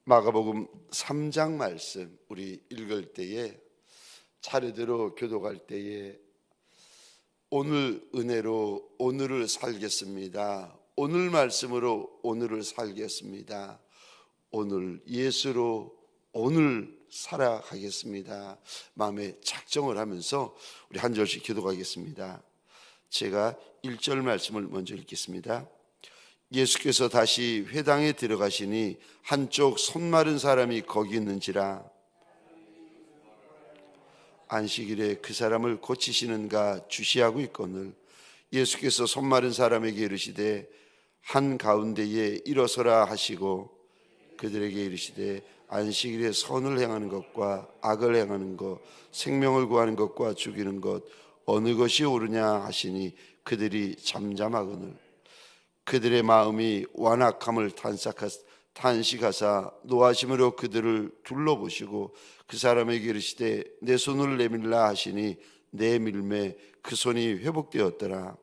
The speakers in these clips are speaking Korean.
마가복음 3장 말씀 우리 읽을 때에 차례대로 교독할 때에 오늘 은혜로 오늘을 살겠습니다. 오늘 말씀으로 오늘을 살겠습니다. 오늘 예수로 오늘 살아가겠습니다. 마음에 작정을 하면서 우리 한 절씩 기도하겠습니다. 제가 1절 말씀을 먼저 읽겠습니다. 예수께서 다시 회당에 들어가시니 한쪽 손 마른 사람이 거기 있는지라. 안식일에 그 사람을 고치시는가 주시하고 있거늘 예수께서 손 마른 사람에게 이르시되 한가운데에 일어서라 하시고 그들에게 이르시되 안식일에 선을 행하는 것과 악을 행하는 것, 생명을 구하는 것과 죽이는 것 어느 것이 옳으냐 하시니 그들이 잠잠하거늘 그들의 마음이 완악함을 탄식하사 노하심으로 그들을 둘러보시고 그 사람에게 이르시되 내 손을 내밀라 하시니 내밀매 그 손이 회복되었더라.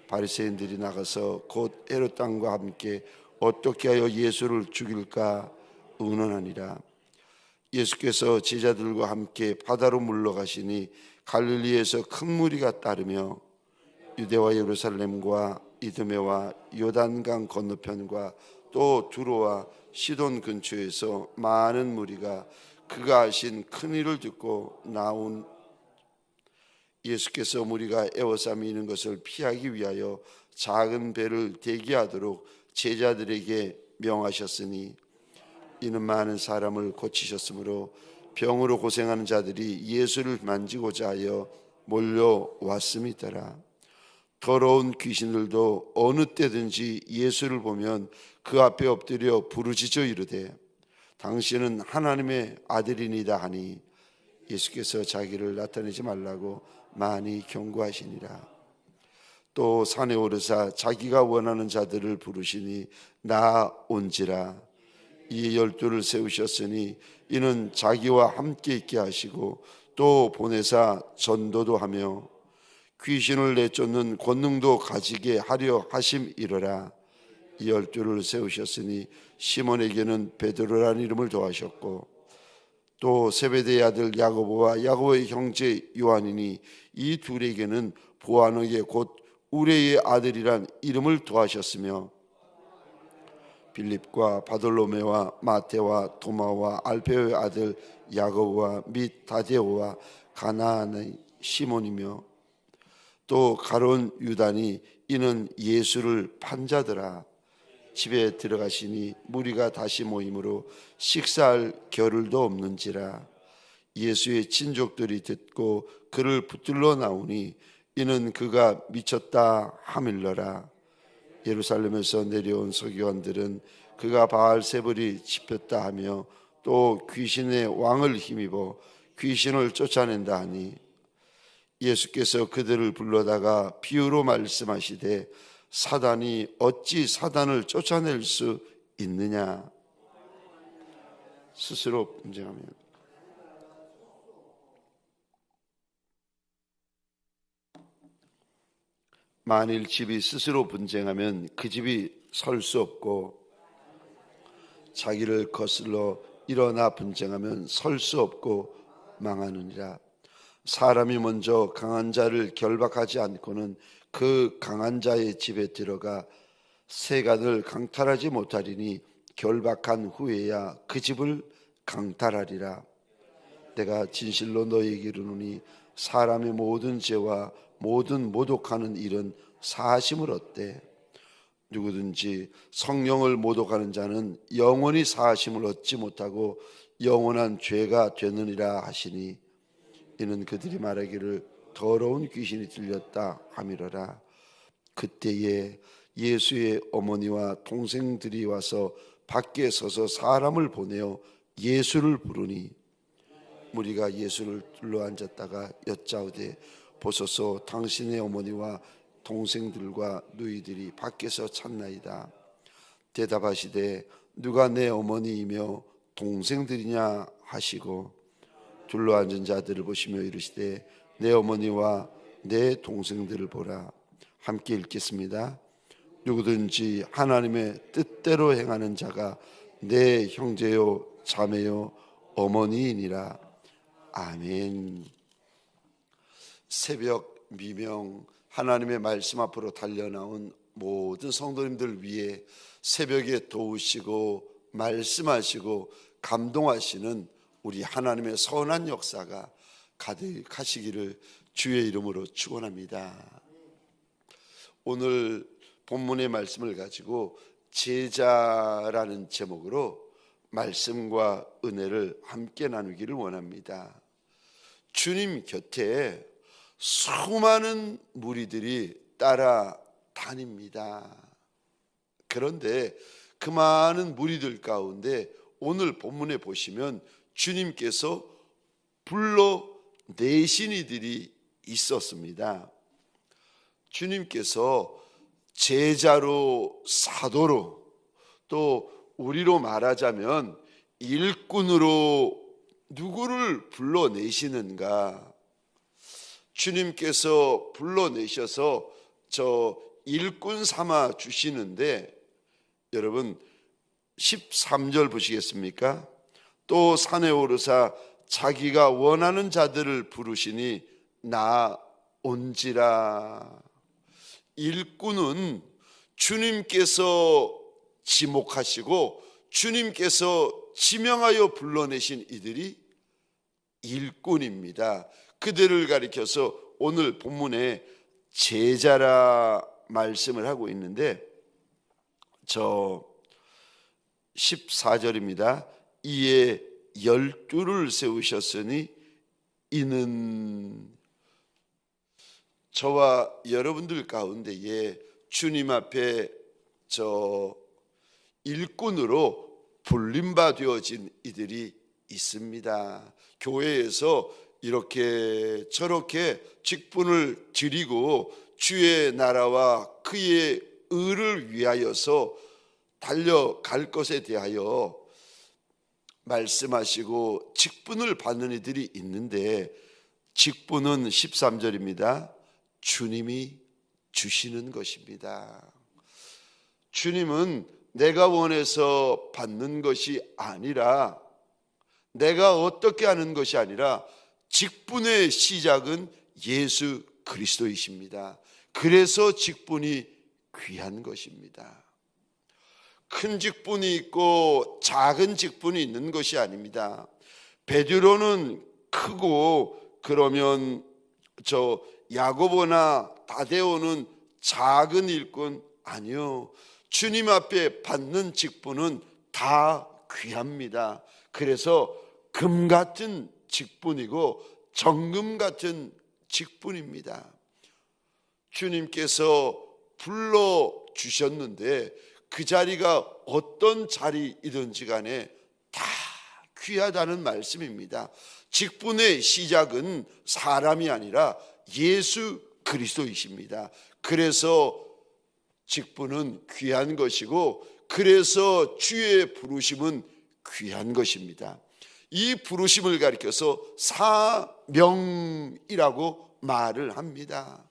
바리새인들이 나가서 곧 헤롯 왕과 함께 어떻게 하여 예수를 죽일까 의논하니라. 예수께서 제자들과 함께 바다로 물러가시니 갈릴리에서 큰 무리가 따르며 유대와 예루살렘과 이드메와 요단강 건너편과 또 두로와 시돈 근처에서 많은 무리가 그가 하신 큰 일을 듣고 나온 예수께서 무리가 에워싸미는 것을 피하기 위하여 작은 배를 대기하도록 제자들에게 명하셨으니 이는 많은 사람을 고치셨으므로 병으로 고생하는 자들이 예수를 만지고자 하여 몰려왔음이더라. 더러운 귀신들도 어느 때든지 예수를 보면 그 앞에 엎드려 부르짖어 이르되 당신은 하나님의 아들이니다 하니 예수께서 자기를 나타내지 말라고 많이 경고하시니라. 또 산에 오르사 자기가 원하는 자들을 부르시니 나 온지라. 이 12를 세우셨으니 이는 자기와 함께 있게 하시고 또 보내사 전도도 하며 귀신을 내쫓는 권능도 가지게 하려 하심이러라. 이 12를 세우셨으니 시몬에게는 베드로라는 이름을 더하셨고 또 세베대의 아들 야고보와 야고보의 형제 요한이니 이 둘에게는 보아너의 곧 우레의 아들이란 이름을 더하셨으며 빌립과 바돌로메와 마테와 도마와 알페오의 아들 야고보와 및 다데오와 가나안의 시몬이며 또 가룟 유다니 이는 예수를 판 자더라. 집에 들어가시니 무리가 다시 모임으로 식사할 겨를도 없는지라. 예수의 친족들이 듣고 그를 붙들러 나오니 이는 그가 미쳤다 하밀러라. 예루살렘에서 내려온 서기관들은 그가 바알세불이 집혔다 하며 또 귀신의 왕을 힘입어 귀신을 쫓아낸다 하니 예수께서 그들을 불러다가 비유로 말씀하시되 사단이 어찌 사단을 쫓아낼 수 있느냐. 스스로 분쟁하면 만일 집이 스스로 분쟁하면 그 집이 설 수 없고 자기를 거슬러 일어나 분쟁하면 설 수 없고 망하느니라. 사람이 먼저 강한 자를 결박하지 않고는 그 강한 자의 집에 들어가 세간을 강탈하지 못하리니 결박한 후에야 그 집을 강탈하리라. 내가 진실로 너희에게 이르노니 사람의 모든 죄와 모든 모독하는 일은 사하심을 얻되 누구든지 성령을 모독하는 자는 영원히 사하심을 얻지 못하고 영원한 죄가 되느니라 하시니 이는 그들이 말하기를 더러운 귀신이 들렸다 하미러라. 그때에 예수의 어머니와 동생들이 와서 밖에 서서 사람을 보내어 예수를 부르니 무리가 예수를 둘러앉았다가 여짜오되 보소서 당신의 어머니와 동생들과 누이들이 밖에서 찾나이다. 대답하시되 누가 내 어머니이며 동생들이냐 하시고 둘러앉은 자들을 보시며 이르시되 내 어머니와 내 동생들을 보라. 함께 읽겠습니다. 누구든지 하나님의 뜻대로 행하는 자가 내 형제요 자매요 어머니이니라. 아멘. 새벽 미명 하나님의 말씀 앞으로 달려나온 모든 성도님들 위해 새벽에 도우시고 말씀하시고 감동하시는 우리 하나님의 선한 역사가 가득하시기를 주의 이름으로 축원합니다. 오늘 본문의 말씀을 가지고 제자라는 제목으로 말씀과 은혜를 함께 나누기를 원합니다. 주님 곁에 수많은 무리들이 따라다닙니다. 그런데 그 많은 무리들 가운데 오늘 본문에 보시면 주님께서 불러내신 이들이 있었습니다. 주님께서 제자로, 사도로, 또 우리로 말하자면 일꾼으로 누구를 불러내시는가? 주님께서 불러내셔서 저 일꾼 삼아 주시는데, 여러분 13절 보시겠습니까? 또 산에 오르사 자기가 원하는 자들을 부르시니 나 온지라. 일꾼은 주님께서 지목하시고 주님께서 지명하여 불러내신 이들이 일꾼입니다. 그들을 가리켜서 오늘 본문에 제자라 말씀을 하고 있는데, 저 14절입니다. 이에 12를 세우셨으니 이는 저와 여러분들 가운데에 주님 앞에 저 일꾼으로 불림받아진 이들이 있습니다. 교회에서 이렇게 저렇게 직분을 드리고 주의 나라와 그의 의를 위하여서 달려갈 것에 대하여 말씀하시고 직분을 받는 이들이 있는데, 직분은 13절입니다. 주님이 주시는 것입니다. 주님은 내가 원해서 받는 것이 아니라, 내가 어떻게 하는 것이 아니라 직분의 시작은 예수 그리스도이십니다. 그래서 직분이 귀한 것입니다. 큰 직분이 있고 작은 직분이 있는 것이 아닙니다. 베드로는 크고, 그러면 저 야고보나 다데오는 작은 일꾼 아니요. 주님 앞에 받는 직분은 다 귀합니다. 그래서 금 같은 직분이고 정금 같은 직분입니다. 주님께서 불러주셨는데 그 자리가 어떤 자리이든지 간에 다 귀하다는 말씀입니다. 직분의 시작은 사람이 아니라 예수 그리스도이십니다. 그래서 직분은 귀한 것이고, 그래서 주의 부르심은 귀한 것입니다. 이 부르심을 가리켜서 사명이라고 말을 합니다.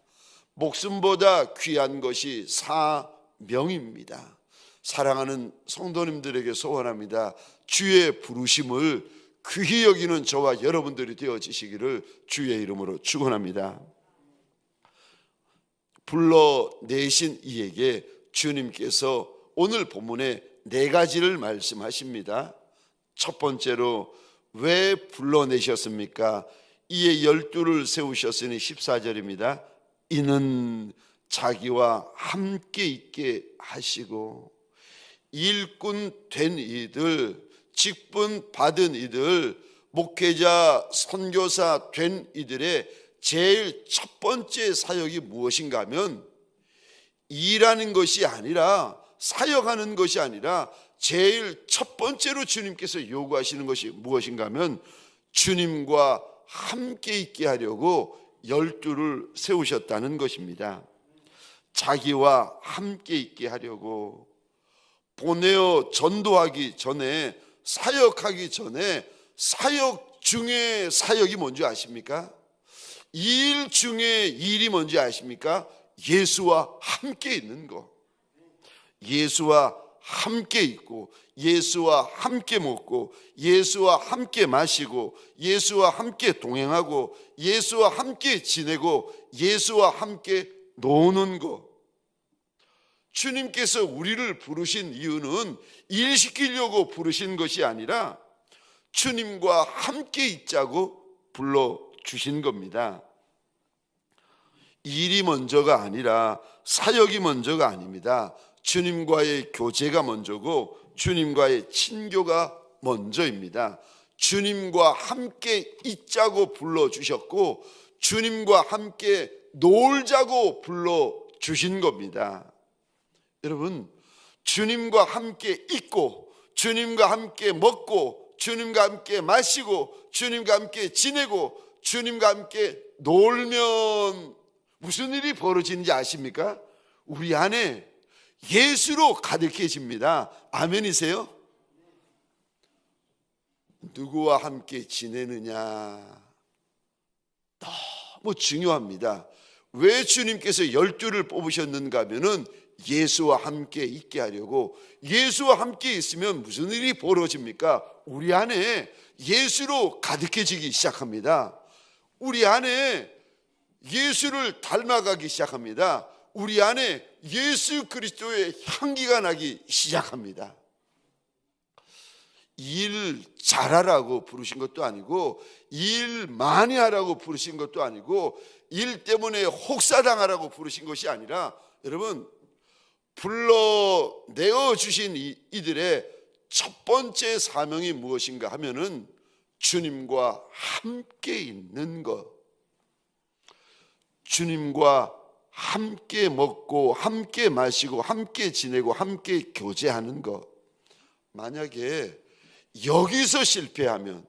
목숨보다 귀한 것이 사명입니다. 사랑하는 성도님들에게 소원합니다. 주의 부르심을 귀히 여기는 저와 여러분들이 되어지시기를 주의 이름으로 축원합니다. 불러내신 이에게 주님께서 오늘 본문에 4가지를 말씀하십니다. 첫 번째로 왜 불러내셨습니까? 이에 12를 세우셨으니 14절입니다. 이는 자기와 함께 있게 하시고, 일꾼 된 이들, 직분 받은 이들, 목회자, 선교사 된 이들의 제일 첫 번째 사역이 무엇인가 하면, 일하는 것이 아니라, 사역하는 것이 아니라 제일 첫 번째로 주님께서 요구하시는 것이 무엇인가 하면 주님과 함께 있게 하려고 12를 세우셨다는 것입니다. 자기와 함께 있게 하려고. 보내어 전도하기 전에, 사역하기 전에 사역 중에 사역이 뭔지 아십니까? 일 중에 일이 뭔지 아십니까? 예수와 함께 있는 거. 예수와 함께 있고 예수와 함께 먹고 예수와 함께 마시고 예수와 함께 동행하고 예수와 함께 지내고 예수와 함께 노는 것. 주님께서 우리를 부르신 이유는 일 시키려고 부르신 것이 아니라 주님과 함께 있자고 불러주신 겁니다. 일이 먼저가 아니라 사역이 먼저가 아닙니다. 주님과의 교제가 먼저고 주님과의 친교가 먼저입니다. 주님과 함께 있자고 불러주셨고 주님과 함께 놀자고 불러주신 겁니다. 여러분, 주님과 함께 있고 주님과 함께 먹고 주님과 함께 마시고 주님과 함께 지내고 주님과 함께 놀면 무슨 일이 벌어지는지 아십니까? 우리 안에 예수로 가득해집니다. 아멘이세요? 누구와 함께 지내느냐 너무 중요합니다. 왜 주님께서 12를 뽑으셨는가 하면은 예수와 함께 있게 하려고. 예수와 함께 있으면 무슨 일이 벌어집니까? 우리 안에 예수로 가득해지기 시작합니다. 우리 안에 예수를 닮아가기 시작합니다. 우리 안에 예수 그리스도의 향기가 나기 시작합니다. 일 잘하라고 부르신 것도 아니고 일 많이 하라고 부르신 것도 아니고 일 때문에 혹사당하라고 부르신 것이 아니라 여러분, 불러내어 주신 이들의 첫 번째 사명이 무엇인가 하면은 주님과 함께 있는 것. 주님과 함께 먹고 함께 마시고 함께 지내고 함께 교제하는 것. 만약에 여기서 실패하면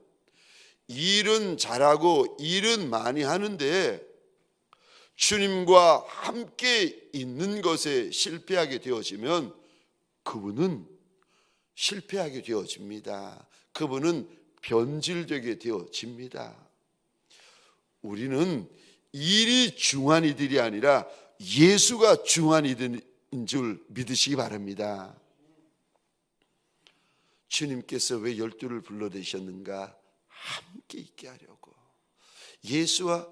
일은 잘하고 일은 많이 하는데 주님과 함께 있는 것에 실패하게 되어지면 그분은 실패하게 되어집니다. 그분은 변질되게 되어집니다. 우리는 일이 중요한 이들이 아니라 예수가 중요한 이들인 줄 믿으시기 바랍니다. 주님께서 왜 12를 불러내셨는가? 함께 있게 하려고. 예수와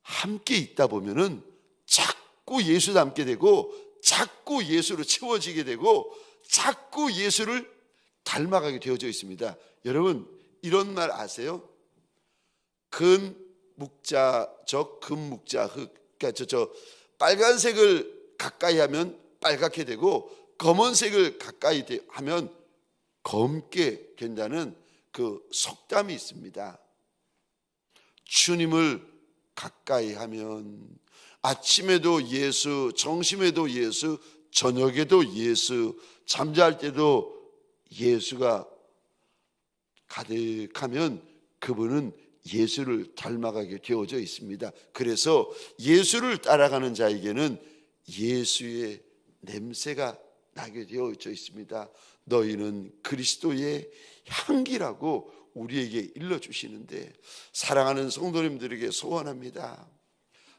함께 있다 보면은 자꾸 예수 닮게 되고 자꾸 예수로 채워지게 되고 자꾸 예수를 닮아가게 되어져 있습니다. 여러분, 이런 말 아세요? 근묵자적, 금묵자흑. 그러니까 저 빨간색을 가까이 하면 빨갛게 되고 검은색을 가까이 하면 검게 된다는 그 속담이 있습니다. 주님을 가까이 하면 아침에도 예수, 점심에도 예수, 저녁에도 예수, 잠잘 때도 예수가 가득하면 그분은 예수를 닮아가게 되어져 있습니다. 그래서 예수를 따라가는 자에게는 예수의 냄새가 나게 되어져 있습니다. 너희는 그리스도의 향기라고 우리에게 일러주시는데, 사랑하는 성도님들에게 소원합니다.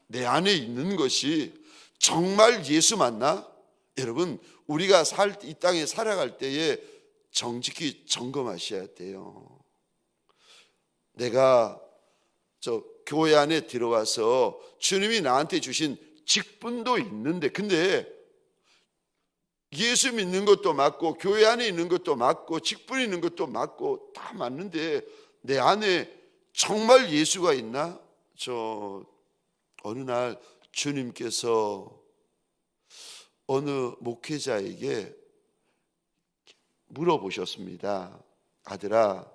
내 안에 있는 것이 정말 예수 맞나? 여러분, 우리가 이 땅에 살아갈 때에 정직히 점검하셔야 돼요. 내가 저 교회 안에 들어와서 주님이 나한테 주신 직분도 있는데, 근데 예수 믿는 것도 맞고 교회 안에 있는 것도 맞고 직분 있는 것도 맞고 다 맞는데 내 안에 정말 예수가 있나? 저 어느 날 주님께서 어느 목회자에게 물어보셨습니다. 아들아,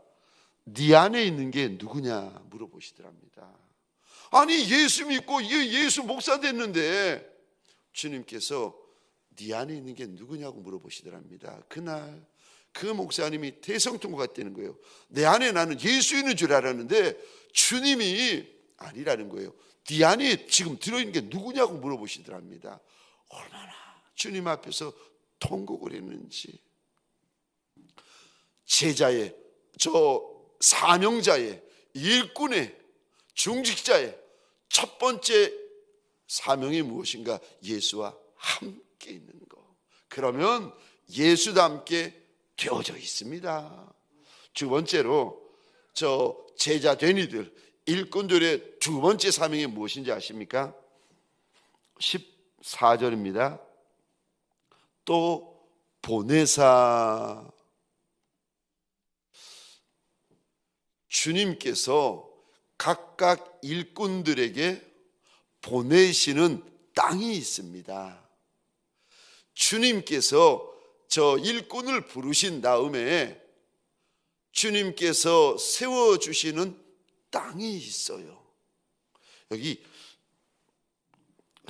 네 안에 있는 게 누구냐 물어보시더랍니다. 아니, 예수 믿고 예수 목사 됐는데 주님께서 네 안에 있는 게 누구냐고 물어보시더랍니다. 그날 그 목사님이 대성통곡 같다는 거예요. 내 안에 나는 예수 있는 줄 알았는데 주님이 아니라는 거예요. 네 안에 지금 들어있는 게 누구냐고 물어보시더랍니다. 얼마나 주님 앞에서 통곡을 했는지. 제자의, 저 사명자의, 일꾼의, 중직자의 첫 번째 사명이 무엇인가? 예수와 함께 있는 거. 그러면 예수도 함께 되어져 있습니다. 두 번째로 저 제자 된 이들, 일꾼들의 두 번째 사명이 무엇인지 아십니까? 14절입니다. 또 보내사. 주님께서 각각 일꾼들에게 보내시는 땅이 있습니다. 주님께서 저 일꾼을 부르신 다음에 주님께서 세워주시는 땅이 있어요. 여기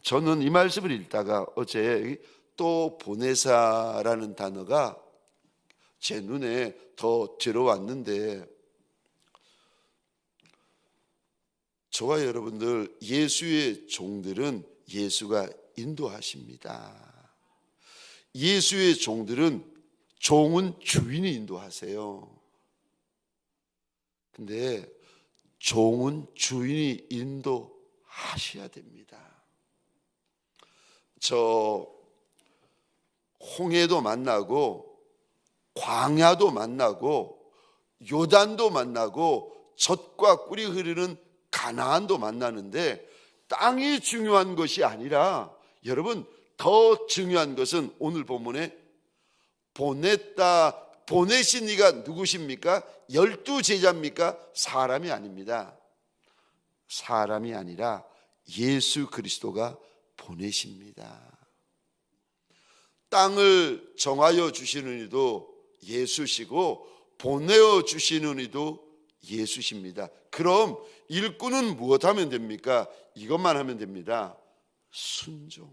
저는 이 말씀을 읽다가 어제 또 보내사라는 단어가 제 눈에 더 들어왔는데, 저와 여러분들 예수의 종들은 예수가 인도하십니다. 예수의 종들은 종은 주인이 인도하세요. 근데 종은 주인이 인도하셔야 됩니다. 저 홍해도 만나고 광야도 만나고 요단도 만나고 젖과 꿀이 흐르는 가나안도 만나는데 땅이 중요한 것이 아니라, 여러분 더 중요한 것은 오늘 본문에 보내신 이가 누구십니까? 12제자입니까? 사람이 아닙니다. 사람이 아니라 예수 그리스도가 보내십니다. 땅을 정하여 주시는 이도 예수시고 보내어 주시는 이도 예수십니다. 그럼 일꾼은 무엇하면 됩니까? 이것만 하면 됩니다. 순종.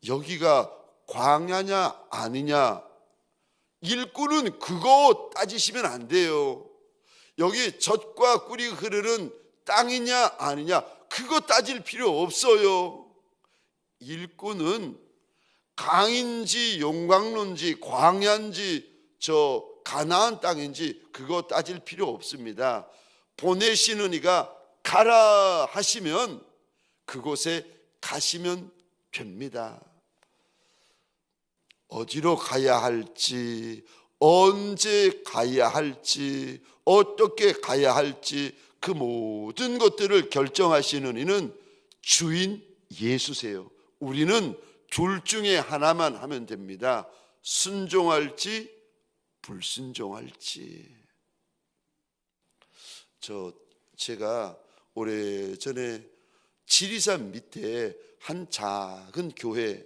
여기가 광야냐 아니냐, 일꾼은 그거 따지시면 안 돼요. 여기 젖과 꿀이 흐르는 땅이냐 아니냐, 그거 따질 필요 없어요. 일꾼은 강인지 용광로인지 광야인지 저 가나안 땅인지 그거 따질 필요 없습니다. 보내시는 이가 가라 하시면 그곳에 가시면 됩니다. 어디로 가야 할지, 언제 가야 할지, 어떻게 가야 할지, 그 모든 것들을 결정하시는 이는 주인 예수세요. 우리는 둘 중에 하나만 하면 됩니다. 순종할지 불순종할지. 제가 오래전에 지리산 밑에 한 작은 교회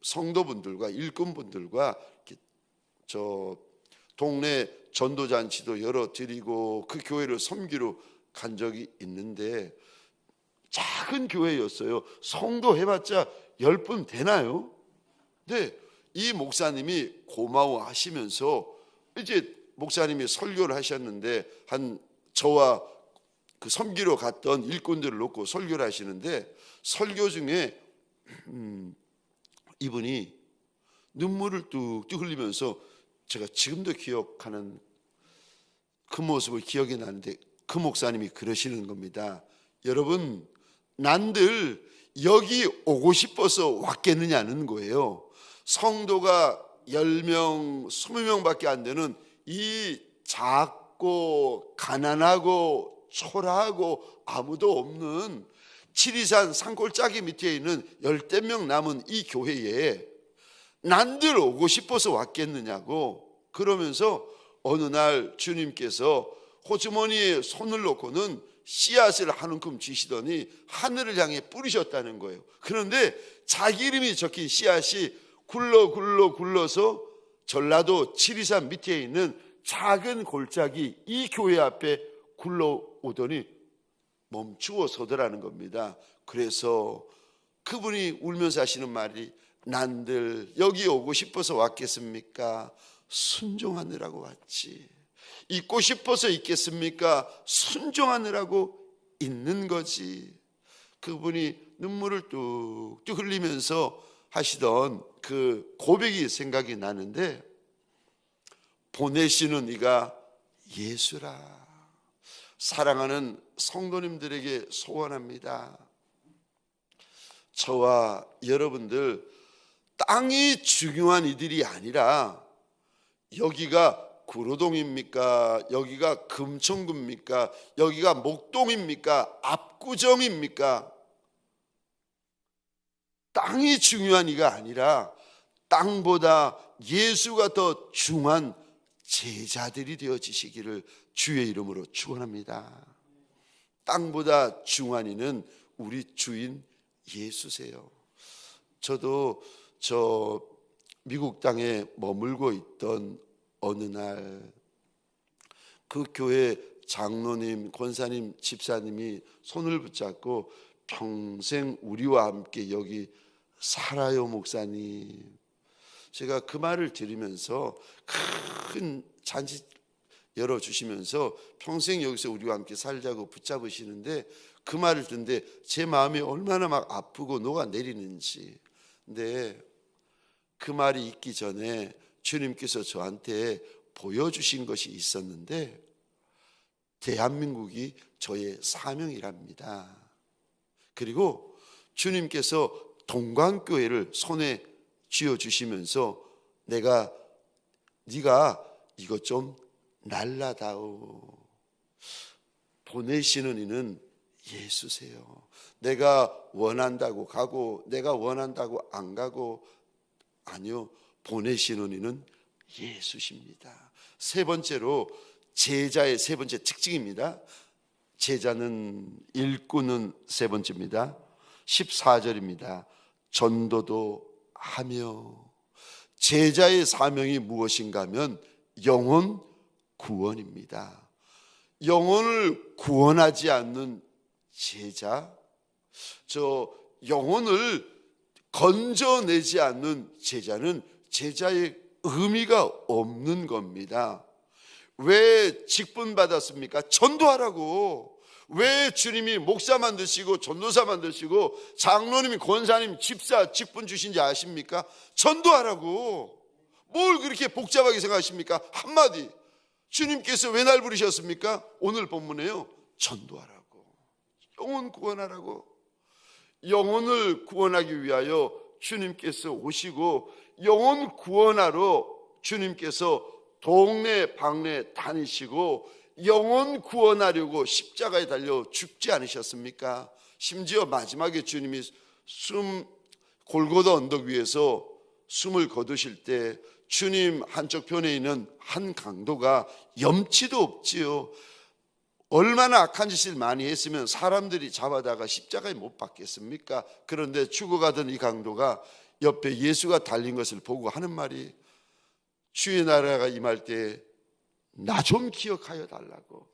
성도분들과 일꾼분들과 저 동네 전도잔치도 열어 드리고 그 교회를 섬기러 간 적이 있는데, 작은 교회였어요. 성도 해봤자 10분 되나요? 근데 이 목사님이 고마워하시면서, 이제 목사님이 설교를 하셨는데 저와 그 섬기러 갔던 일꾼들을 놓고 설교를 하시는데, 설교 중에 이분이 눈물을 뚝뚝 흘리면서, 제가 지금도 기억하는 그 모습을 기억이 나는데, 그 목사님이 그러시는 겁니다. 여러분, 난들 여기 오고 싶어서 왔겠느냐는 거예요. 성도가 10명, 20명밖에 안 되는 이 작고 가난하고 초라하고 아무도 없는 지리산 산골짜기 밑에 있는 10명 남은 이 교회에 난들 오고 싶어서 왔겠느냐고. 그러면서 어느 날 주님께서 호주머니에 손을 놓고는 씨앗을 한 움큼 주시더니 하늘을 향해 뿌리셨다는 거예요. 그런데 자기 이름이 적힌 씨앗이 굴러서 전라도 지리산 밑에 있는 작은 골짜기 이 교회 앞에 굴러오더니 멈추어 서더라는 겁니다. 그래서 그분이 울면서 하시는 말이, 난들 여기 오고 싶어서 왔겠습니까? 순종하느라고 왔지. 있고 싶어서 있겠습니까? 순종하느라고 있는 거지. 그분이 눈물을 뚝뚝 흘리면서 하시던 그 고백이 생각이 나는데, 보내시는 이가 예수라. 사랑하는 성도님들에게 소원합니다. 저와 여러분들 땅이 중요한 이들이 아니라 여기가 구로동입니까? 여기가 금천구입니까? 여기가 목동입니까? 압구정입니까? 땅이 중요한 이가 아니라 땅보다 예수가 더 중요한 제자들이 되어지시기를 주의 이름으로 축원합니다. 땅보다 중요한 이는 우리 주인 예수세요. 저도 미국 땅에 머물고 있던 어느 날 그 교회 장로님, 권사님, 집사님이 손을 붙잡고 평생 우리와 함께 여기 살아요 목사님. 제가 그 말을 들으면서 큰 잔치 열어주시면서 평생 여기서 우리와 함께 살자고 붙잡으시는데 그 말을 듣는데 제 마음이 얼마나 막 아프고 녹아내리는지. 근데 그 말이 있기 전에 주님께서 저한테 보여주신 것이 있었는데 대한민국이 저의 사명이랍니다. 그리고 주님께서 동광교회를 손에 쥐어주시면서 네가 이것 좀 날라다오. 보내시는 이는 예수세요. 내가 원한다고 가고 내가 원한다고 안 가고, 아니요, 보내시는 이는 예수십니다. 세 번째로 제자의 세 번째 특징입니다. 제자는 일꾼은 세 번째입니다. 14절입니다. 전도도 하며. 제자의 사명이 무엇인가 하면 영혼 구원입니다. 영혼을 구원하지 않는 제자, 영혼을 건져내지 않는 제자는 제자의 의미가 없는 겁니다. 왜 직분 받았습니까? 전도하라고. 왜 주님이 목사 만드시고 전도사 만드시고 장로님이 권사님 집사 직분 주신지 아십니까? 전도하라고. 뭘 그렇게 복잡하게 생각하십니까? 한마디, 주님께서 왜 날 부르셨습니까? 오늘 본문에요, 전도하라고, 영혼 구원하라고. 영혼을 구원하기 위하여 주님께서 오시고 영혼 구원하러 주님께서 동네 방네 다니시고 영혼 구원하려고 십자가에 달려 죽지 않으셨습니까? 심지어 마지막에 주님이 골고다 언덕 위에서 숨을 거두실 때 주님 한쪽 편에 있는 한 강도가 염치도 없지요. 얼마나 악한 짓을 많이 했으면 사람들이 잡아다가 십자가에 못 박겠습니까? 그런데 죽어가던 이 강도가 옆에 예수가 달린 것을 보고 하는 말이, 주의 나라가 임할 때 나 좀 기억하여 달라고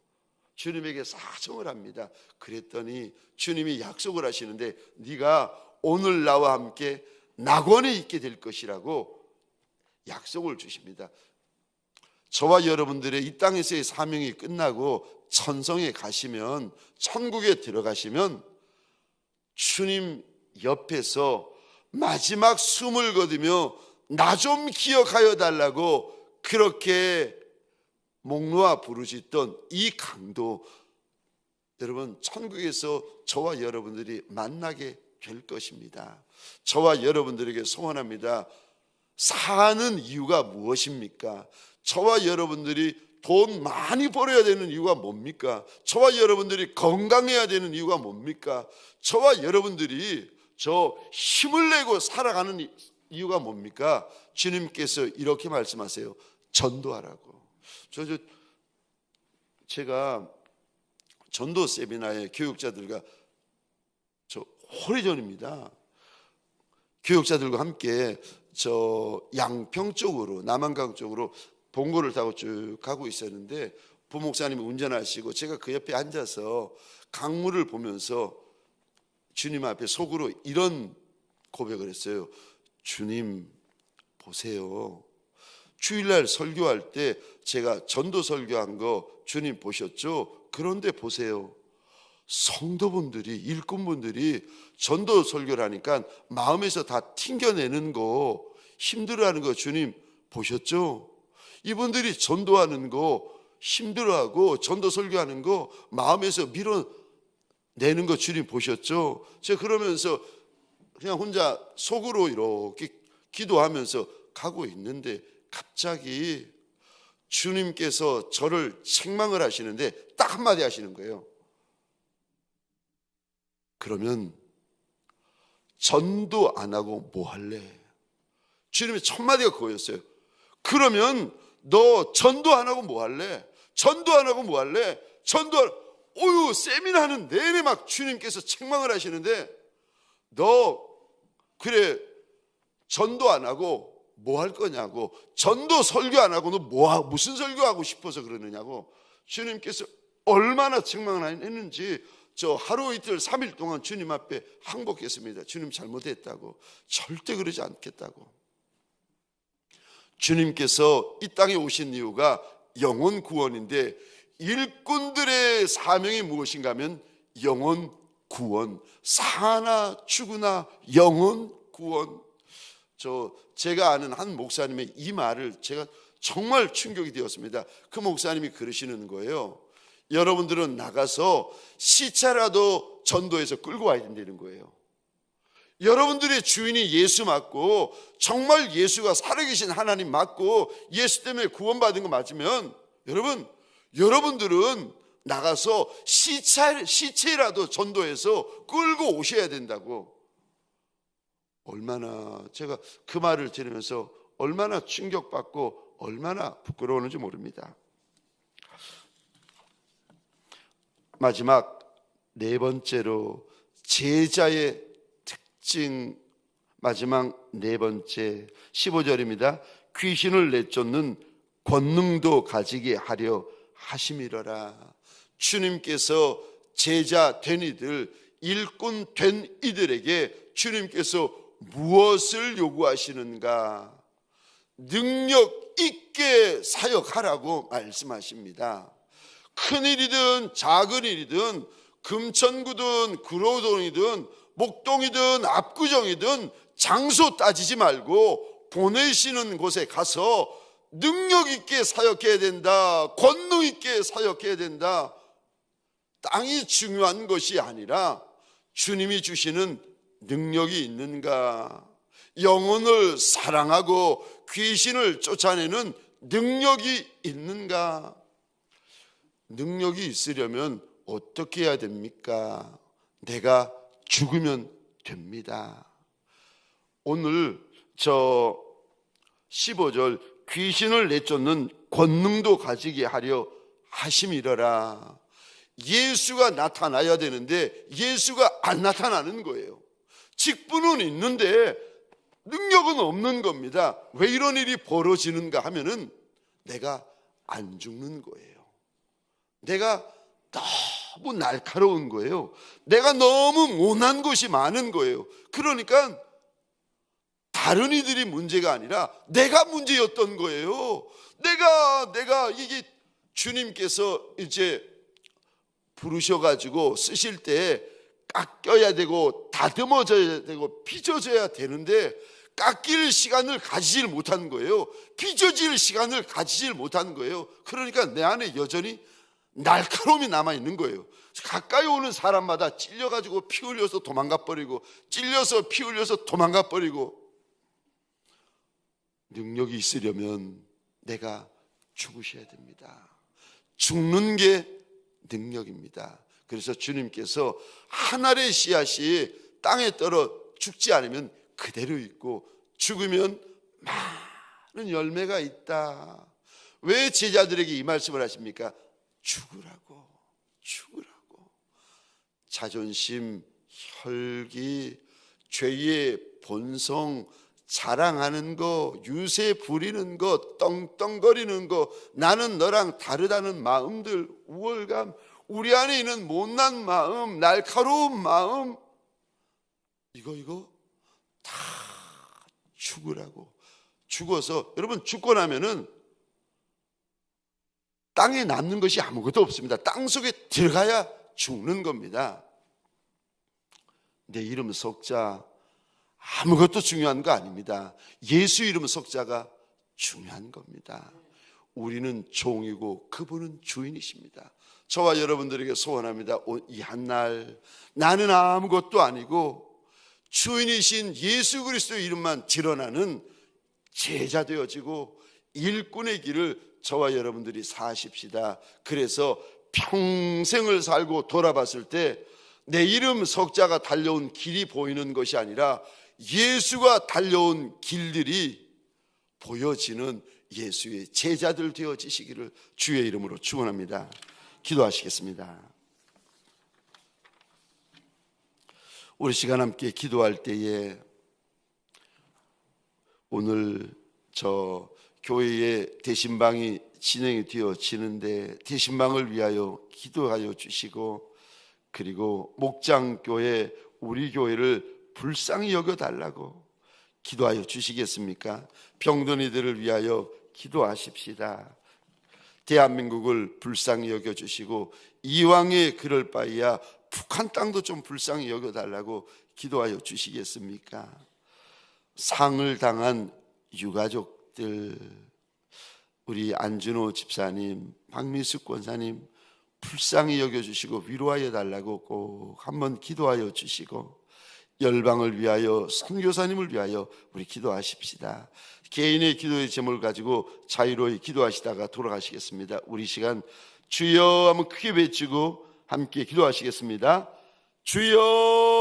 주님에게 사정을 합니다. 그랬더니 주님이 약속을 하시는데 네가 오늘 나와 함께 낙원에 있게 될 것이라고 약속을 주십니다. 저와 여러분들의 이 땅에서의 사명이 끝나고 천성에 가시면, 천국에 들어가시면 주님 옆에서 마지막 숨을 거두며 나 좀 기억하여 달라고 그렇게 목 놓아 부르짖던 이 강도, 여러분 천국에서 저와 여러분들이 만나게 될 것입니다. 저와 여러분들에게 소원합니다. 사는 이유가 무엇입니까? 저와 여러분들이 돈 많이 벌어야 되는 이유가 뭡니까? 저와 여러분들이 건강해야 되는 이유가 뭡니까? 저와 여러분들이 힘을 내고 살아가는 이유가 뭡니까? 주님께서 이렇게 말씀하세요. 전도하라고. 제가 전도 세미나에 교육자들과 오래전입니다. 교육자들과 함께 양평 쪽으로, 남한강 쪽으로 봉고를 타고 쭉 가고 있었는데 부목사님이 운전하시고 제가 그 옆에 앉아서 강물을 보면서 주님 앞에 속으로 이런 고백을 했어요. 주님 보세요. 주일날 설교할 때 제가 전도 설교한 거 주님 보셨죠? 그런데 보세요, 성도분들이, 일꾼분들이 전도 설교를 하니까 마음에서 다 튕겨내는 거, 힘들어하는 거 주님 보셨죠? 이분들이 전도하는 거 힘들어하고 전도 설교하는 거 마음에서 밀어내는 거 주님 보셨죠? 제가 그러면서 그냥 혼자 속으로 이렇게 기도하면서 가고 있는데 갑자기 주님께서 저를 책망을 하시는데 딱 한마디 하시는 거예요. 그러면 전도 안 하고 뭐 할래? 주님의 첫 마디가 그거였어요. 그러면 너 전도 안 하고 뭐 할래? 전도 안 하고 뭐 할래? 오유 세미나하는 내내 막 주님께서 책망을 하시는데 너 그래 전도 안 하고 뭐 할 거냐고, 전도 설교 안 하고 너 무슨 설교하고 싶어서 그러느냐고 주님께서 얼마나 책망을 했는지 저 하루 이틀 3일 동안 주님 앞에 항복했습니다. 주님 잘못했다고, 절대 그러지 않겠다고. 주님께서 이 땅에 오신 이유가 영혼 구원인데 일꾼들의 사명이 무엇인가 하면 영혼 구원, 사나 죽으나 영혼 구원. 제가 아는 한 목사님의 이 말을 제가 정말 충격이 되었습니다. 그 목사님이 그러시는 거예요. 여러분들은 나가서 시체라도 전도해서 끌고 와야 된다는 거예요. 여러분들의 주인이 예수 맞고 정말 예수가 살아계신 하나님 맞고 예수 때문에 구원받은 거 맞으면 여러분들은 나가서 시체라도 전도해서 끌고 오셔야 된다고. 얼마나 제가 그 말을 들으면서 얼마나 충격받고 얼마나 부끄러웠는지 모릅니다. 마지막 네 번째로 제자의 특징, 마지막 네 번째 15절입니다. 귀신을 내쫓는 권능도 가지게 하려 하심이러라. 주님께서 제자 된 이들, 일꾼 된 이들에게 주님께서 무엇을 요구하시는가? 능력 있게 사역하라고 말씀하십니다. 큰 일이든 작은 일이든 금천구든 구로동이든 목동이든 압구정이든 장소 따지지 말고 보내시는 곳에 가서 능력 있게 사역해야 된다. 권능 있게 사역해야 된다. 땅이 중요한 것이 아니라 주님이 주시는 능력이 있는가? 영혼을 사랑하고 귀신을 쫓아내는 능력이 있는가? 능력이 있으려면 어떻게 해야 됩니까? 내가 죽으면 됩니다. 오늘 저 15절 귀신을 내쫓는 권능도 가지게 하려 하심이러라. 예수가 나타나야 되는데 예수가 안 나타나는 거예요. 직분은 있는데 능력은 없는 겁니다. 왜 이런 일이 벌어지는가 하면은 내가 안 죽는 거예요. 내가 너무 날카로운 거예요. 내가 너무 못난 것이 많은 거예요. 그러니까 다른 이들이 문제가 아니라 내가 문제였던 거예요. 내가 이게 주님께서 이제 부르셔가지고 쓰실 때 깎여야 되고 다듬어져야 되고 빚어져야 되는데 깎일 시간을 가지질 못한 거예요. 빚어질 시간을 가지질 못한 거예요. 그러니까 내 안에 여전히 날카로움이 남아있는 거예요. 가까이 오는 사람마다 찔려가지고 피 흘려서 도망가 버리고 찔려서 피 흘려서 도망가 버리고. 능력이 있으려면 내가 죽으셔야 됩니다. 죽는 게 능력입니다. 그래서 주님께서 한 알의 씨앗이 땅에 떨어 죽지 않으면 그대로 있고 죽으면 많은 열매가 있다. 왜 제자들에게 이 말씀을 하십니까? 죽으라고. 자존심, 혈기, 죄의 본성, 자랑하는 거, 유세 부리는 거, 떵떵거리는 거, 나는 너랑 다르다는 마음들, 우월감, 우리 안에 있는 못난 마음, 날카로운 마음, 이거 다 죽으라고. 죽어서 여러분 죽고 나면은 땅에 남는 것이 아무것도 없습니다. 땅 속에 들어가야 죽는 겁니다. 내 이름 석자 아무것도 중요한 거 아닙니다. 예수 이름 석자가 중요한 겁니다. 우리는 종이고 그분은 주인이십니다. 저와 여러분들에게 소원합니다. 이 한날 나는 아무것도 아니고 주인이신 예수 그리스도의 이름만 드러나는 제자 되어지고 일꾼의 길을 저와 여러분들이 사십시다. 그래서 평생을 살고 돌아봤을 때 내 이름 석자가 달려온 길이 보이는 것이 아니라 예수가 달려온 길들이 보여지는 예수의 제자들 되어지시기를 주의 이름으로 축원합니다. 기도하시겠습니다. 우리 시간 함께 기도할 때에 오늘 저 교회의 대신방이 진행이 되어지는데 대신방을 위하여 기도하여 주시고, 그리고 목장교회 우리 교회를 불쌍히 여겨달라고 기도하여 주시겠습니까? 병든 이들을 위하여 기도하십시다. 대한민국을 불쌍히 여겨주시고 이왕에 그럴 바에야 북한 땅도 좀 불쌍히 여겨달라고 기도하여 주시겠습니까? 상을 당한 유가족들, 우리 안준호 집사님, 박미숙 권사님 불쌍히 여겨주시고 위로하여 달라고 꼭 한번 기도하여 주시고, 열방을 위하여 선교사님을 위하여 우리 기도하십시다. 개인의 기도의 제목을 가지고 자유로이 기도하시다가 돌아가시겠습니다. 우리 시간 주여 한번 크게 외치고 함께 기도하시겠습니다. 주여